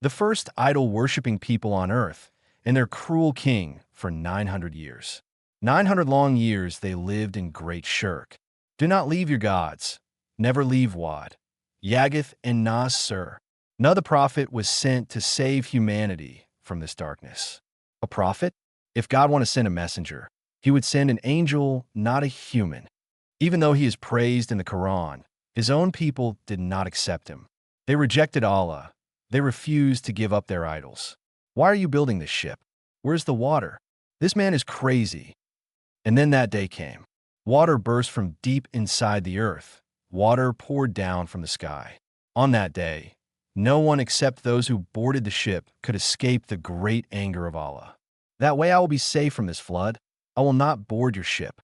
the first idol-worshipping people on earth, and their cruel king for 900 years. 900 long years they lived in great shirk. Do not leave your gods. Never leave Wad, Yagath, and Nas-Sur. Nuh the prophet was sent to save humanity from this darkness. A prophet? If God wanted to send a messenger, he would send an angel, not a human. Even though he is praised in the Qur'an, his own people did not accept him. They rejected Allah. They refused to give up their idols. Why are you building this ship? Where's the water? This man is crazy. And then that day came. Water burst from deep inside the earth. Water poured down from the sky. On that day, no one except those who boarded the ship could escape the great anger of Allah. That way I will be safe from this flood. I will not board your ship.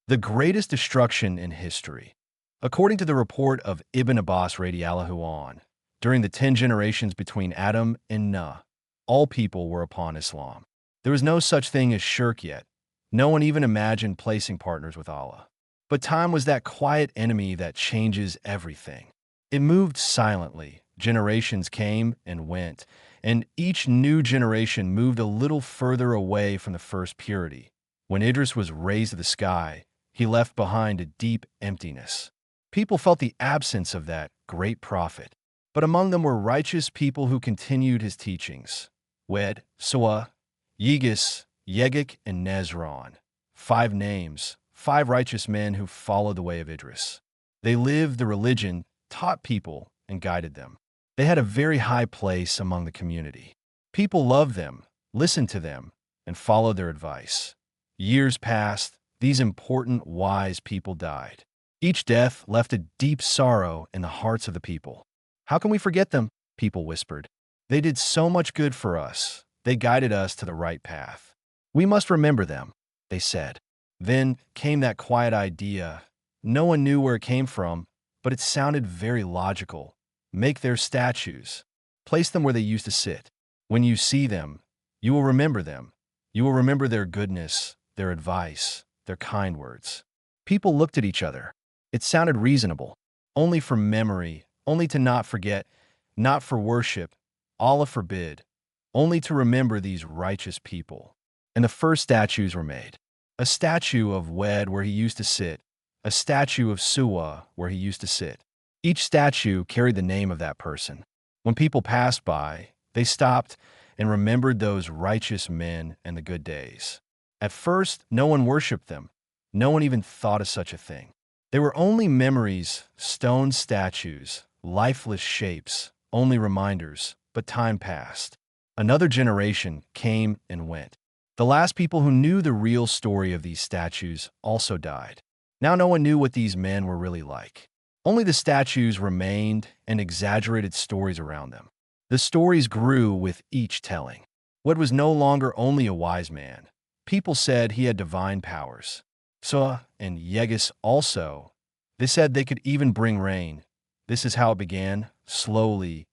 The greatest destruction in history. According to the report of Ibn Abbas radiallahu anh, during the 10 generations between Adam and Nuh, all people were upon Islam. There was no such thing as shirk yet. No one even imagined placing partners with Allah. But time was that quiet enemy that changes everything. It moved silently. Generations came and went, and each new generation moved a little further away from the first purity. When Idris was raised to the sky, he left behind a deep emptiness. People felt the absence of that great prophet, but among them were righteous people who continued his teachings. Wed, Suah, Yigis, Yegik, and Nezron. 5 names, 5 righteous men who followed the way of Idris. They lived the religion, taught people, and guided them. They had a very high place among the community. People loved them, listened to them, and followed their advice. Years passed. These important, wise people died. Each death left a deep sorrow in the hearts of the people. How can we forget them? People whispered. They did so much good for us. They guided us to the right path. We must remember them, they said. Then came that quiet idea. No one knew where it came from, but it sounded very logical. Make their statues. Place them where they used to sit. When you see them, you will remember them. You will remember their goodness, their advice, their kind words. People looked at each other. It sounded reasonable. Only for memory, only to not forget, not for worship. Allah forbid. Only to remember these righteous people. And the first statues were made. A statue of Wed where he used to sit. A statue of Suah where he used to sit. Each statue carried the name of that person. When people passed by, they stopped and remembered those righteous men and the good days. At first, no one worshipped them. No one even thought of such a thing. They were only memories, stone statues, lifeless shapes, only reminders, but time passed. Another generation came and went. The last people who knew the real story of these statues also died. Now no one knew what these men were really like. Only the statues remained and exaggerated stories around them. The stories grew with each telling. Wed was no longer only a wise man. People said he had divine powers. Suah and Yegis also. They said they could even bring rain. This is how it began, slowly,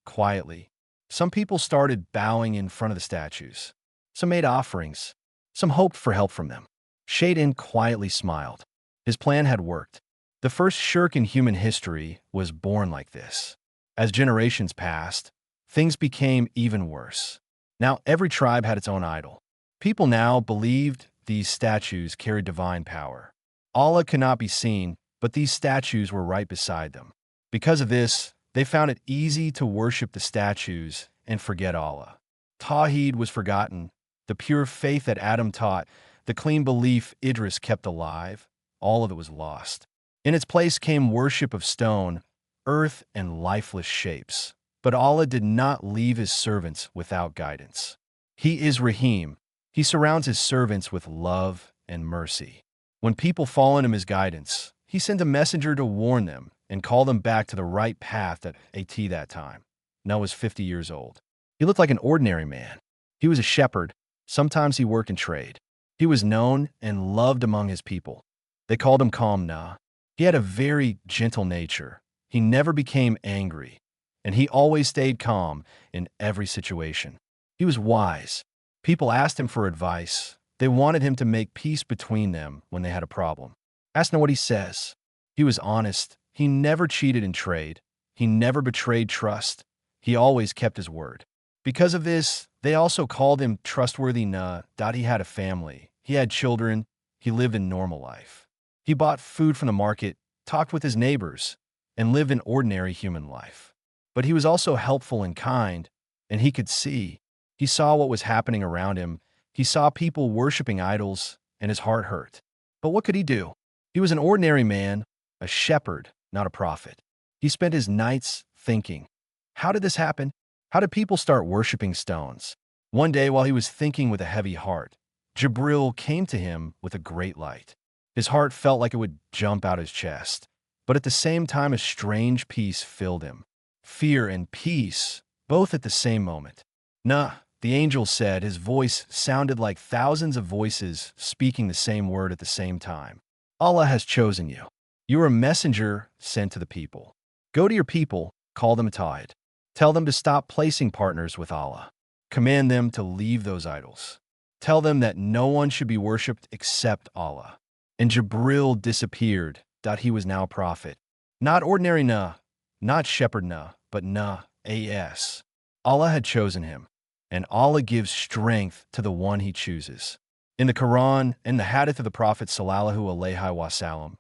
quietly. Some people started bowing in front of the statues. Some made offerings. Some hoped for help from them. Shaitan quietly smiled. His plan had worked. The first shirk in human history was born like this. As generations passed, things became even worse. Now every tribe had its own idol. People now believed these statues carried divine power. Allah could not be seen, but these statues were right beside them. Because of this, they found it easy to worship the statues and forget Allah. Tawheed was forgotten. The pure faith that Adam taught, the clean belief Idris kept alive, all of it was lost. In its place came worship of stone, earth, and lifeless shapes. But Allah did not leave his servants without guidance. He is Rahim. He surrounds his servants with love and mercy. When people fall into his guidance, he sent a messenger to warn them and call them back to the right path at that time. Noah was 50 years old. He looked like an ordinary man. He was a shepherd. Sometimes he worked in trade. He was known and loved among his people. They called him Calm Nuh. He had a very gentle nature. He never became angry, and he always stayed calm in every situation. He was wise. People asked him for advice. They wanted him to make peace between them when they had a problem. Ask him what he says. He was honest. He never cheated in trade. He never betrayed trust. He always kept his word. Because of this, they also called him trustworthy Nuh. He had a family. He had children. He lived a normal life. He bought food from the market, talked with his neighbors, and lived an ordinary human life. But he was also helpful and kind, and he could see. He saw what was happening around him. He saw people worshiping idols, and his heart hurt. But what could he do? He was an ordinary man, a shepherd, not a prophet. He spent his nights thinking, how did this happen? How did people start worshiping stones? One day, while he was thinking with a heavy heart, Jibril came to him with a great light. His heart felt like it would jump out his chest, but at the same time a strange peace filled him. Fear and peace, both at the same moment. Nuh, the angel said, his voice sounded like thousands of voices speaking the same word at the same time. Allah has chosen you. You are a messenger sent to the people. Go to your people, call them Tawhid. Tell them to stop placing partners with Allah. Command them to leave those idols. Tell them that no one should be worshipped except Allah. And Jibril disappeared. He was now a prophet. Not ordinary Nuh, not shepherd Nuh, but Nuh, as. Allah had chosen him, and Allah gives strength to the one he chooses. In the Qur'an and the Hadith of the Prophet Sallallahu Alaihi Wasallam,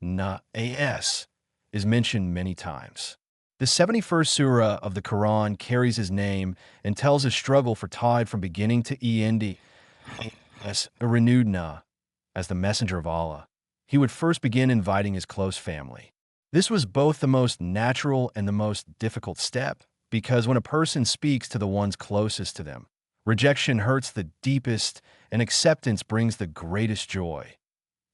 Nuh, as, is mentioned many times. The 71st surah of the Qur'an carries his name and tells his struggle for Tawhid from beginning to end. As a renewed Nuh, as the messenger of Allah, he would first begin inviting his close family. This was both the most natural and the most difficult step, because when a person speaks to the ones closest to them, rejection hurts the deepest and acceptance brings the greatest joy.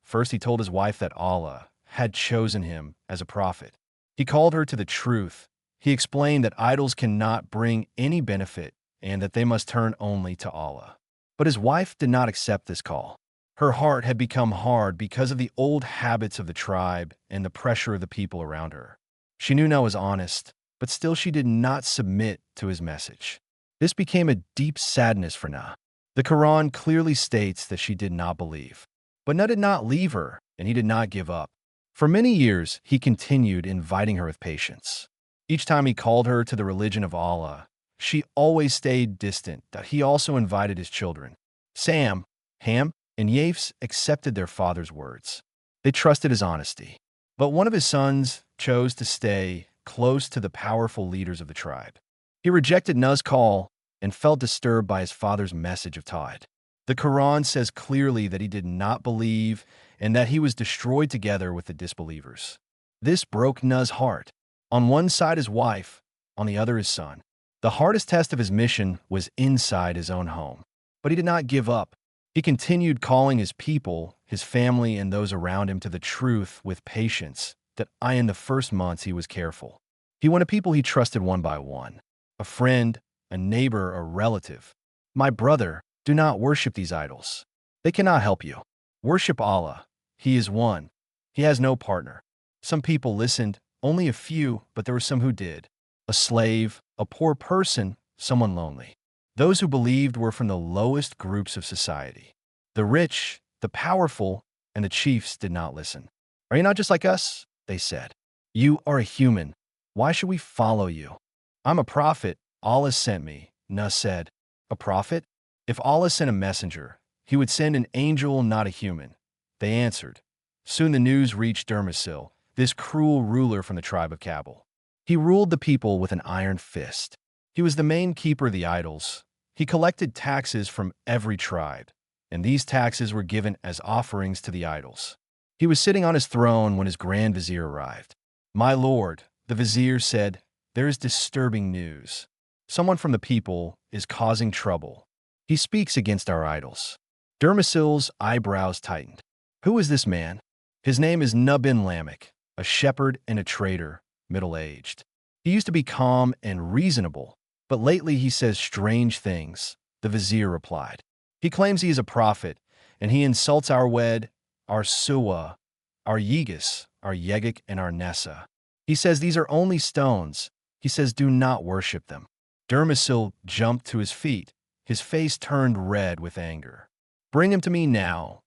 First, he told his wife that Allah had chosen him as a prophet. He called her to the truth. He explained that idols cannot bring any benefit and that they must turn only to Allah. But his wife did not accept this call. Her heart had become hard because of the old habits of the tribe and the pressure of the people around her. She knew Noah was honest, but still she did not submit to his message. This became a deep sadness for Noah. The Quran clearly states that she did not believe. But Noah did not leave her, and he did not give up. For many years, he continued inviting her with patience. Each time he called her to the religion of Allah, she always stayed distant. He also invited his children. Sam, Ham, and Yafes accepted their father's words. They trusted his honesty. But one of his sons chose to stay close to the powerful leaders of the tribe. He rejected Nuh's call and felt disturbed by his father's message of Tawhid. The Quran says clearly that he did not believe and that he was destroyed together with the disbelievers. This broke Nuh's heart. On one side his wife, on the other his son. The hardest test of his mission was inside his own home. But he did not give up. He continued calling his people, his family, and those around him to the truth with patience. In the first months he was careful. He went to people he trusted one by one. A friend, a neighbor, a relative. My brother, do not worship these idols. They cannot help you. Worship Allah. He is one. He has no partner. Some people listened, only a few, but there were some who did. A slave, a poor person, someone lonely. Those who believed were from the lowest groups of society. The rich, the powerful, and the chiefs did not listen. Are you not just like us? They said. You are a human. Why should we follow you? I'm a prophet. Allah sent me. Nuh said. A prophet? If Allah sent a messenger, he would send an angel, not a human. They answered. Soon the news reached Dermisil, this cruel ruler from the tribe of Kabul. He ruled the people with an iron fist. He was the main keeper of the idols. He collected taxes from every tribe, and these taxes were given as offerings to the idols. He was sitting on his throne when his grand vizier arrived. My lord, the vizier said, there is disturbing news. Someone from the people is causing trouble. He speaks against our idols. Dermisil's eyebrows tightened. Who is this man? His name is Nuh bin Lamech, a shepherd and a trader, middle-aged. He used to be calm and reasonable, but lately he says strange things, the vizier replied. He claims he is a prophet, and he insults our Wed, our Suwa, our Yigis, our Yegik, and our Nessa. He says these are only stones. He says do not worship them. Dermisil jumped to his feet. His face turned red with anger. Bring him to me now.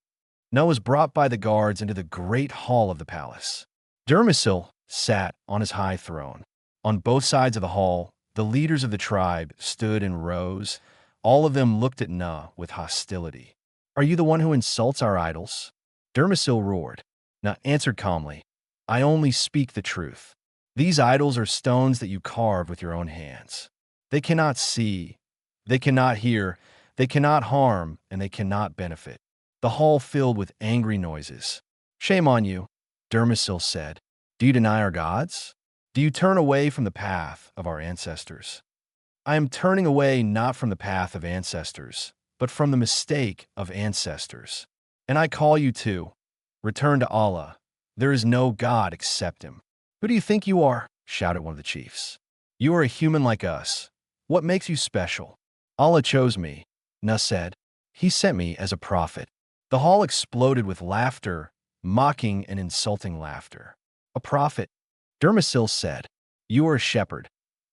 Nuh was brought by the guards into the great hall of the palace. Dermisil sat on his high throne. On both sides of the hall, The leaders of the tribe stood in rows. All of them looked at Nuh with hostility. "Are you the one who insults our idols?" Dermisil roared. Nuh answered calmly, "I only speak the truth. These idols are stones that you carved with your own hands. They cannot see, they cannot hear, they cannot harm, and they cannot benefit." The hall filled with angry noises. "Shame on you," Dermisil said. "Do you deny our gods? Do you turn away from the path of our ancestors?" "I am turning away not from the path of ancestors, but from the mistake of ancestors. And I call you to return to Allah. There is no God except Him." "Who do you think you are?" shouted one of the chiefs. "You are a human like us. What makes you special?" "Allah chose me," Nuh said. "He sent me as a prophet." The hall exploded with laughter, mocking and insulting laughter. "A prophet?" Dermisil said. "You are a shepherd.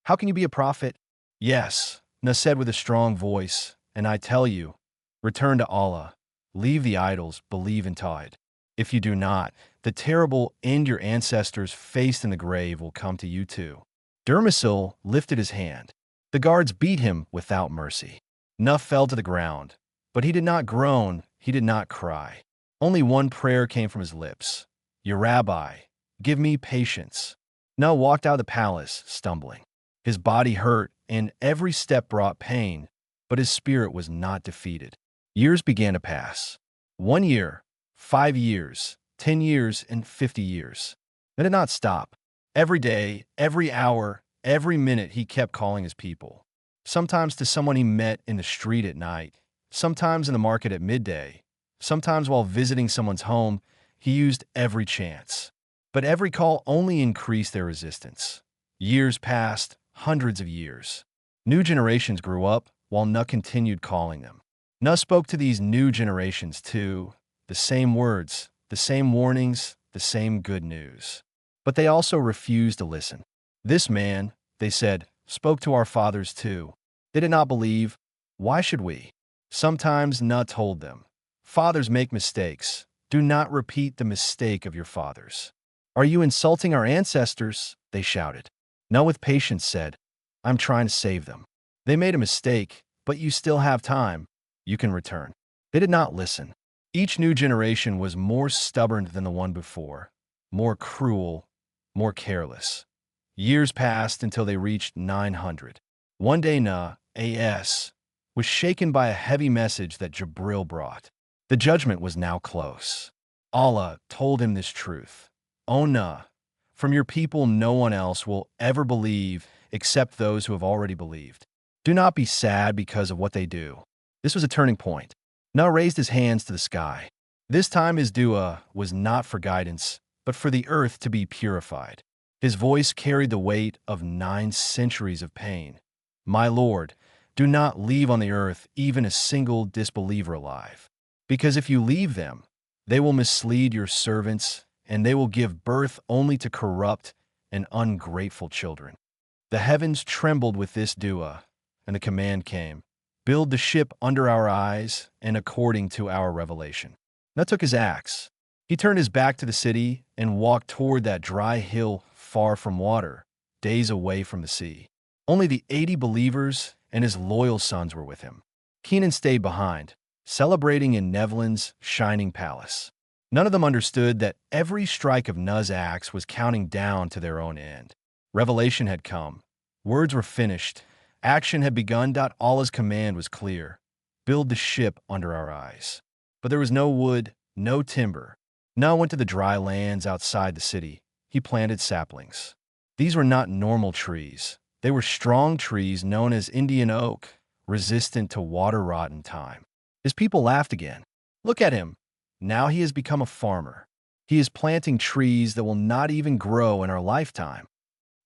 How can you be a prophet?" "Yes," Nuh said with a strong voice, "and I tell you, return to Allah, leave the idols, believe in Tawhid. If you do not, the terrible end your ancestors faced in the grave will come to you too." Dermisil lifted his hand. The guards beat him without mercy. Nuh fell to the ground, but he did not groan, he did not cry. Only one prayer came from his lips. "Ya Rabbi, give me patience." Nuh walked out of the palace, stumbling. His body hurt, and every step brought pain, but his spirit was not defeated. Years began to pass. 1 year, 5 years, 10 years, and 50 years. It did not stop. Every day, every hour, every minute he kept calling his people. Sometimes to someone he met in the street at night, sometimes in the market at midday, sometimes while visiting someone's home. He used every chance. But every call only increased their resistance. Years passed, hundreds of years. New generations grew up, while Nuh continued calling them. Nuh spoke to these new generations too, the same words, the same warnings, the same good news. But they also refused to listen. "This man," they said, "spoke to our fathers too. They did not believe. Why should we?" Sometimes Nuh told them, "Fathers make mistakes. Do not repeat the mistake of your fathers." "Are you insulting our ancestors?" they shouted. Nuh with patience said, "I'm trying to save them. They made a mistake, but you still have time. You can return." They did not listen. Each new generation was more stubborn than the one before, more cruel, more careless. Years passed until they reached 900. One day Nuh, A.S., was shaken by a heavy message that Jibril brought. The judgment was now close. Allah told him this truth. "O Nuh, from your people no one else will ever believe except those who have already believed. Do not be sad because of what they do." This was a turning point. Nuh raised his hands to the sky. This time his dua was not for guidance, but for the earth to be purified. His voice carried the weight of 9 centuries of pain. "My Lord, do not leave on the earth even a single disbeliever alive. Because if you leave them, they will mislead your servants, and they will give birth only to corrupt and ungrateful children." The heavens trembled with this dua, and the command came, "Build the ship under our eyes and according to our revelation." Nuh took his axe. He turned his back to the city and walked toward that dry hill far from water, days away from the sea. Only the 80 believers and his loyal sons were with him. Kenan stayed behind, celebrating in Nevland's shining palace. None of them understood that every strike of Nuh's axe was counting down to their own end. Revelation had come. Words were finished. Action had begun. Allah's command was clear. Build the ship under our eyes. But there was no wood, no timber. Nuh went to the dry lands outside the city. He planted saplings. These were not normal trees. They were strong trees known as Indian oak, resistant to water rot in time. His people laughed again. "Look at him. Now he has become a farmer. He is planting trees that will not even grow in our lifetime."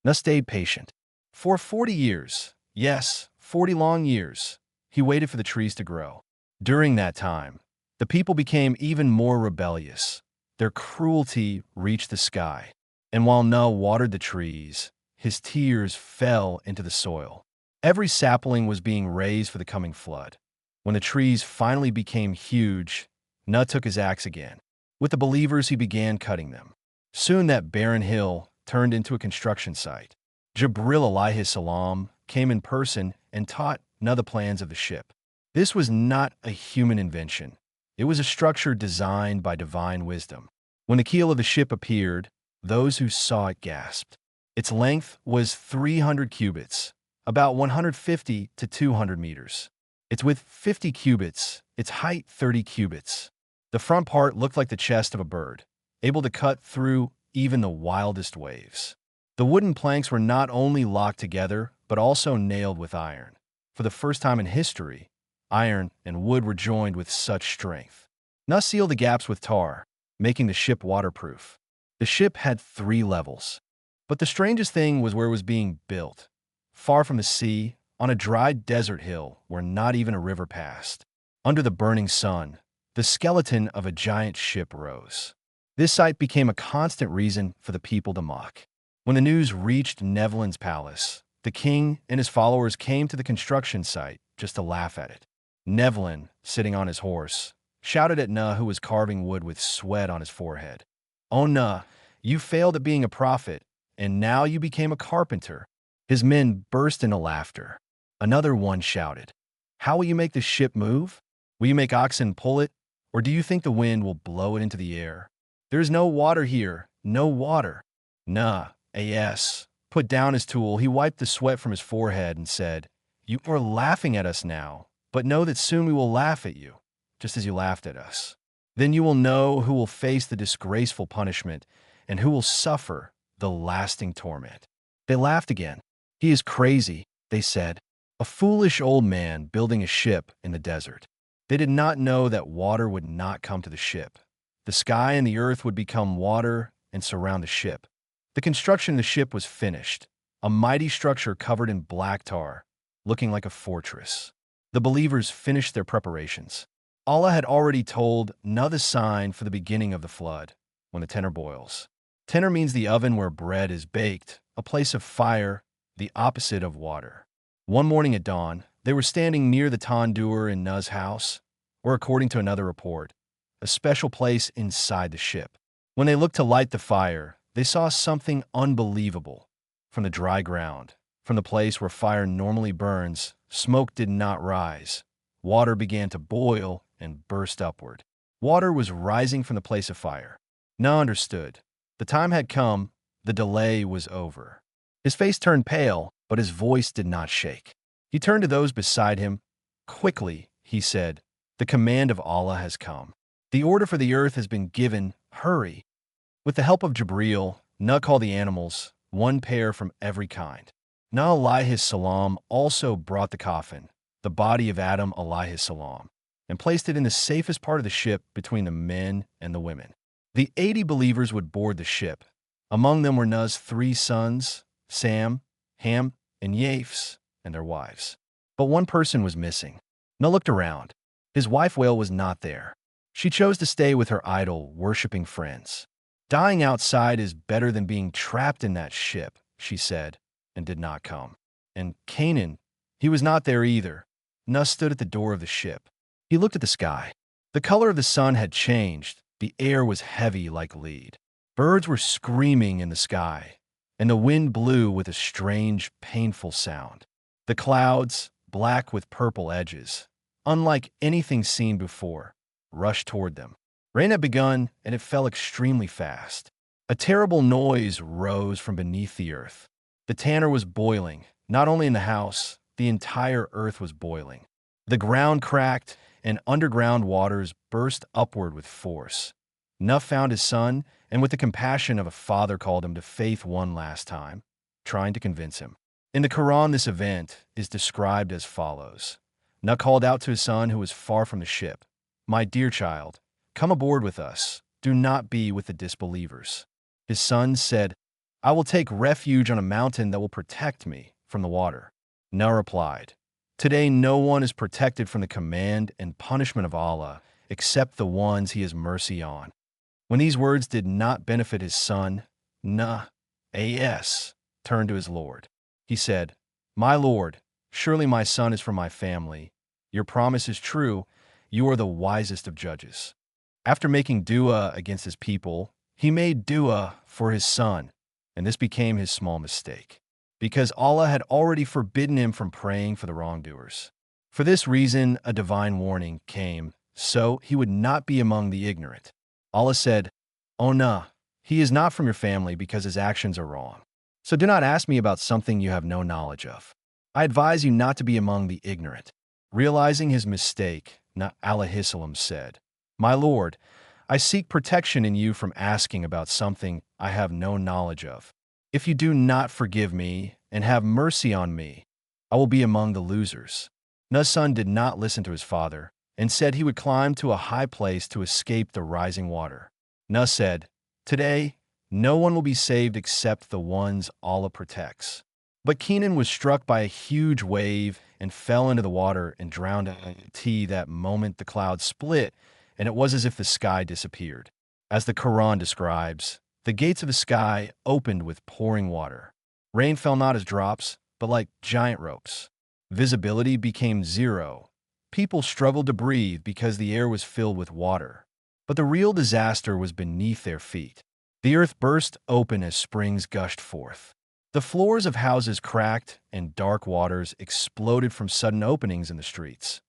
Nuh stayed patient. For 40 years, yes, 40 long years, he waited for the trees to grow. During that time, the people became even more rebellious. Their cruelty reached the sky. And while Nuh watered the trees, his tears fell into the soil. Every sapling was being raised for the coming flood. When the trees finally became huge, Nuh took his axe again. With the believers, he began cutting them. Soon that barren hill turned into a construction site. Jibril alayhi salam came in person and taught Nuh the plans of the ship. This was not a human invention. It was a structure designed by divine wisdom. When the keel of the ship appeared, those who saw it gasped. Its length was 300 cubits, about 150 to 200 meters. Its width 50 cubits, its height 30 cubits. The front part looked like the chest of a bird, able to cut through even the wildest waves. The wooden planks were not only locked together, but also nailed with iron. For the first time in history, iron and wood were joined with such strength. Nuh sealed the gaps with tar, making the ship waterproof. The ship had 3 levels. But the strangest thing was where it was being built, far from the sea, on a dry desert hill where not even a river passed. Under the burning sun, the skeleton of a giant ship rose. This sight became a constant reason for the people to mock. When the news reached Nevland's palace, the king and his followers came to the construction site just to laugh at it. Nevland, sitting on his horse, shouted at Nuh, who was carving wood with sweat on his forehead. "Oh Nuh, you failed at being a prophet, and now you became a carpenter." His men burst into laughter. Another one shouted, "How will you make the ship move? Will you make oxen pull it, or do you think the wind will blow it into the air? There is no water here, no water." Nuh, put down his tool. He wiped the sweat from his forehead and said, "You are laughing at us now, but know that soon we will laugh at you, just as you laughed at us. Then you will know who will face the disgraceful punishment and who will suffer the lasting torment." They laughed again. "He is crazy," they said. "A foolish old man building a ship in the desert." They did not know that water would not come to the ship. The sky and the earth would become water and surround the ship. The construction of the ship was finished, a mighty structure covered in black tar, looking like a fortress. The believers finished their preparations. Allah had already told Nuh the sign for the beginning of the flood, when the tenor boils. Tenor means the oven where bread is baked, a place of fire, the opposite of water. One morning at dawn, they were standing near the tandoor in Nuh's house, or according to another report, a special place inside the ship. When they looked to light the fire, they saw something unbelievable. From the dry ground, from the place where fire normally burns, smoke did not rise. Water began to boil and burst upward. Water was rising from the place of fire. Nuh understood. The time had come, the delay was over. His face turned pale, but his voice did not shake. He turned to those beside him. "Quickly," he said, "the command of Allah has come. The order for the earth has been given. Hurry." With the help of Jibreel, Nuh called the animals, 1 pair from every kind. Nuh alayhi salam also brought the coffin, the body of Adam alayhi salam, and placed it in the safest part of the ship between the men and the women. The 80 believers would board the ship. Among them were Nuh's 3 sons, Sam, Ham, and Yafes, and their wives. But one person was missing. Nuh looked around. His wife Whale was not there. She chose to stay with her idol-worshipping friends. "Dying outside is better than being trapped in that ship," she said, and did not come. And Canaan, he was not there either. Nuh stood at the door of the ship. He looked at the sky. The color of the sun had changed. The air was heavy like lead. Birds were screaming in the sky, and the wind blew with a strange, painful sound. The clouds, black with purple edges, unlike anything seen before, rushed toward them. Rain had begun, and it fell extremely fast. A terrible noise rose from beneath the earth. The tanner was boiling. Not only in the house, the entire earth was boiling. The ground cracked, and underground waters burst upward with force. Nuh found his son, and with the compassion of a father called him to faith one last time, trying to convince him. In the Qur'an, this event is described as follows. Nuh called out to his son who was far from the ship, "My dear child, come aboard with us. Do not be with the disbelievers." His son said, "I will take refuge on a mountain that will protect me from the water." Nuh replied, "Today no one is protected from the command and punishment of Allah except the ones he has mercy on." When these words did not benefit his son, Nuh turned to his Lord. He said, "My Lord, surely my son is from my family. Your promise is true. You are the wisest of judges." After making dua against his people, he made dua for his son, and this became his small mistake. because Allah had already forbidden him from praying for the wrongdoers. For this reason, a divine warning came, so he would not be among the ignorant. Allah said, "O Nuh, he is not from your family because his actions are wrong. So do not ask me about something you have no knowledge of. I advise you not to be among the ignorant." Realizing his mistake, Nuh alayhi salam said, "My Lord, I seek protection in you from asking about something I have no knowledge of. If you do not forgive me and have mercy on me, I will be among the losers." Nuh's son did not listen to his father and said he would climb to a high place to escape the rising water. Nuh said, "Today, no one will be saved except the ones Allah protects." But Kenan was struck by a huge wave and fell into the water and drowned at that moment. The clouds split, and it was as if the sky disappeared. As the Qur'an describes, the gates of the sky opened with pouring water. Rain fell not as drops, but like giant ropes. Visibility became zero. People struggled to breathe because the air was filled with water. But the real disaster was beneath their feet. The earth burst open as springs gushed forth. The floors of houses cracked, and dark waters exploded from sudden openings in the streets.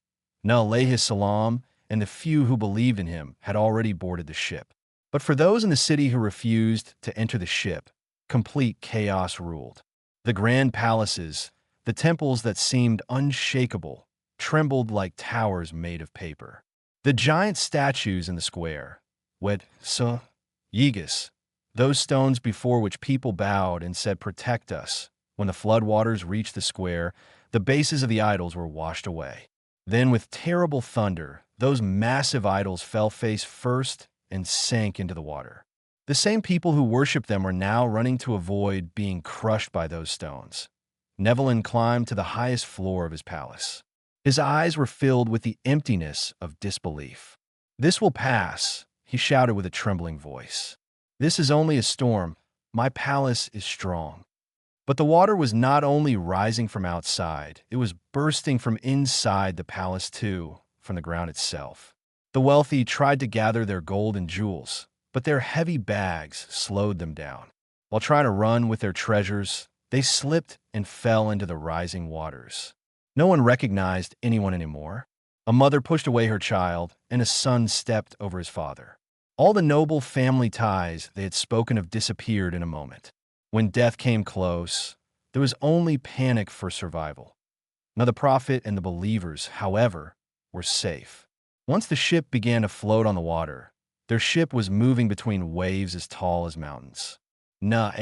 Nuh alayhi salam and the few who believed in him had already boarded the ship. But for those in the city who refused to enter the ship, complete chaos ruled. The grand palaces, the temples that seemed unshakable, trembled like towers made of paper. The giant statues in the square, Yigis, those stones before which people bowed and said, "Protect us," when the floodwaters reached the square, the bases of the idols were washed away. Then with terrible thunder, those massive idols fell face first and sank into the water. The same people who worshipped them were now running to avoid being crushed by those stones. Nevilan climbed to the highest floor of his palace. His eyes were filled with the emptiness of disbelief. "This will pass," he shouted with a trembling voice. "This is only a storm. My palace is strong." But the water was not only rising from outside, it was bursting from inside the palace too, from the ground itself. The wealthy tried to gather their gold and jewels, but their heavy bags slowed them down. While trying to run with their treasures, they slipped and fell into the rising waters. No one recognized anyone anymore. A mother pushed away her child, and a son stepped over his father. All the noble family ties they had spoken of disappeared in a moment. When death came close, there was only panic for survival. Now the Prophet and the believers, however, were safe. Once the ship began to float on the water, their ship was moving between waves as tall as mountains. Nuh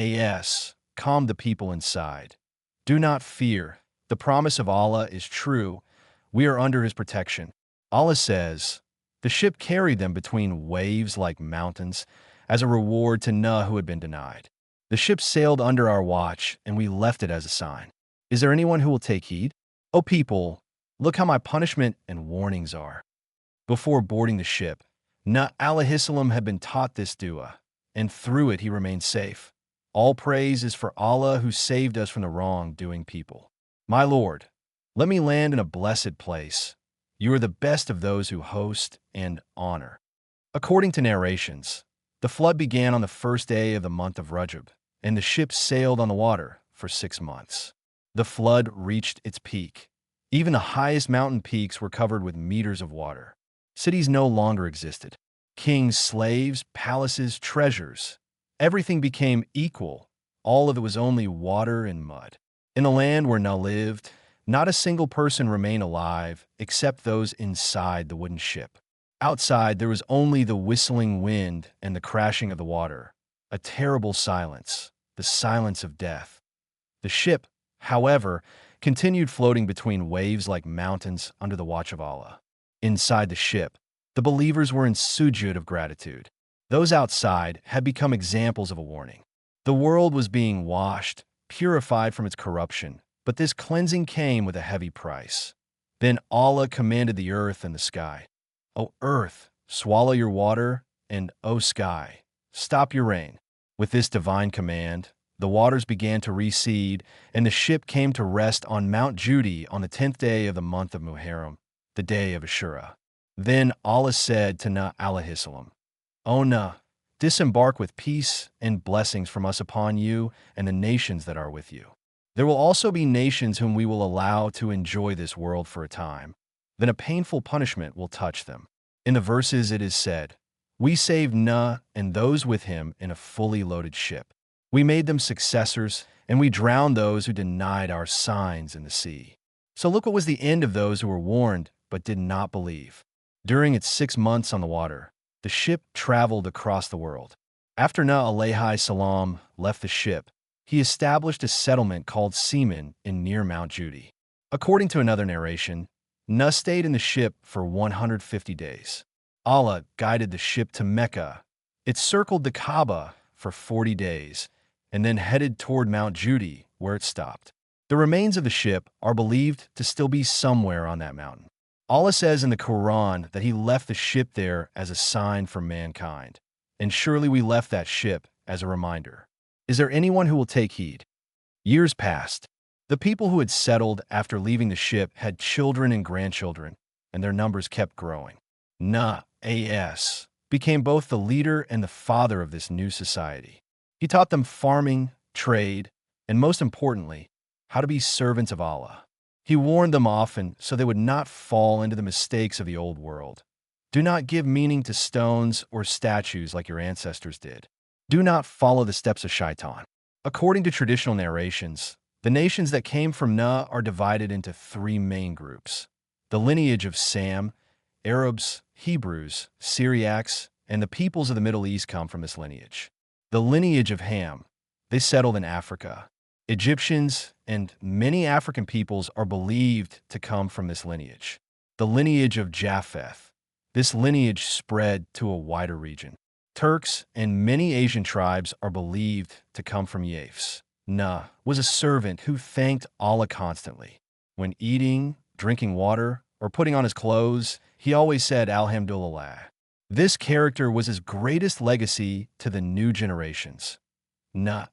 calmed the people inside. "Do not fear. The promise of Allah is true. We are under his protection." Allah says, "The ship carried them between waves like mountains as a reward to Nuh who had been denied. The ship sailed under our watch, and we left it as a sign. Is there anyone who will take heed? O people, look how my punishment and warnings are." Before boarding the ship, Nuh alayhi salam had been taught this dua, and through it he remained safe. "All praise is for Allah who saved us from the wrong-doing people. My Lord, let me land in a blessed place. You are the best of those who host and honor." According to narrations, the flood began on the first day of the month of Rajab, and the ship sailed on the water for 6 months. The flood reached its peak. Even the highest mountain peaks were covered with meters of water. Cities no longer existed. Kings, slaves, palaces, treasures. Everything became equal. All of it was only water and mud. In the land where Nuh lived, not a single person remained alive except those inside the wooden ship. Outside, there was only the whistling wind and the crashing of the water. A terrible silence, the silence of death. The ship, however, continued floating between waves like mountains under the watch of Allah. Inside the ship, the believers were in sujud of gratitude. Those outside had become examples of a warning. The world was being washed, purified from its corruption, but this cleansing came with a heavy price. Then Allah commanded the earth and the sky, "O earth, swallow your water, and O sky, stop your rain." With this divine command, the waters began to recede, and the ship came to rest on Mount Judi on the 10th day of the month of Muharram, the day of Ashura. Then Allah said to Nuh alayhi salam, "O Nuh, disembark with peace and blessings from us upon you and the nations that are with you." There will also be nations whom we will allow to enjoy this world for a time. Then a painful punishment will touch them. In the verses it is said, "We saved Nuh and those with him in a fully loaded ship. We made them successors, and we drowned those who denied our signs in the sea." So look what was the end of those who were warned but did not believe. During its 6 months on the water, the ship traveled across the world. After Nuh alayhi salam left the ship, he established a settlement called Seaman in near Mount Judy. According to another narration, Nuh stayed in the ship for 150 days. Allah guided the ship to Mecca. It circled the Kaaba for 40 days and then headed toward Mount Judy, where it stopped. The remains of the ship are believed to still be somewhere on that mountain. Allah says in the Qur'an that he left the ship there as a sign for mankind. And surely we left that ship as a reminder. Is there anyone who will take heed? Years passed. The people who had settled after leaving the ship had children and grandchildren, and their numbers kept growing. Nuh as became both the leader and the father of this new society. He taught them farming, trade, and most importantly, how to be servants of Allah. He warned them often so they would not fall into the mistakes of the old world. Do not give meaning to stones or statues like your ancestors did. Do not follow the steps of Shaitan. According to traditional narrations, the nations that came from Nuh are divided into 3 main groups. The lineage of Sam, Arabs, Hebrews, Syriacs, and the peoples of the Middle East come from this lineage. The lineage of Ham, they settled in Africa. Egyptians and many African peoples are believed to come from this lineage. The lineage of Japheth, this lineage spread to a wider region. Turks and many Asian tribes are believed to come from Yafes. Nuh was a servant who thanked Allah constantly. When eating, drinking water, or putting on his clothes, he always said, Alhamdulillah. This character was his greatest legacy to the new generations. Nuh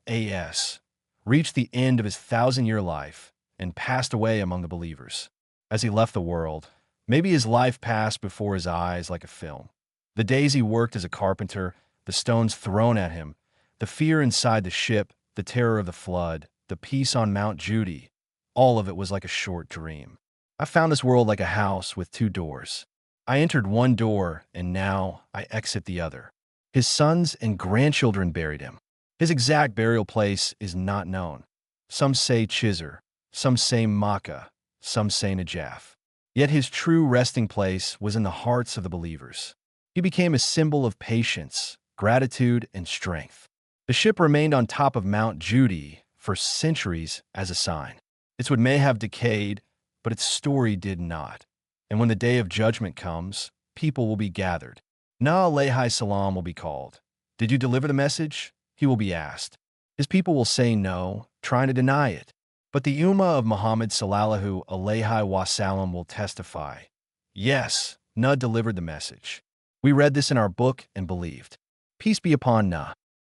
reached the end of his 1,000-year life and passed away among the believers. As he left the world, maybe his life passed before his eyes like a film. The days he worked as a carpenter, the stones thrown at him, the fear inside the ship, the terror of the flood, the peace on Mount Judy, all of it was like a short dream. I found this world like a house with 2 doors. I entered one door, and now I exit the other. His sons and grandchildren buried him. His exact burial place is not known. Some say Chizr, some say Makkah, some say Najaf. Yet his true resting place was in the hearts of the believers. He became a symbol of patience, gratitude, and strength. The ship remained on top of Mount Judy for centuries as a sign. Its wood may have decayed, but its story did not. And when the day of judgment comes, people will be gathered. Nuh alayhi salam will be called. Did you deliver the message? He will be asked. His people will say no, trying to deny it. But the Ummah of Muhammad sallallahu alayhi wasallam will testify, yes, Nuh delivered the message. We read this in our book and believed. Peace be upon Nuh.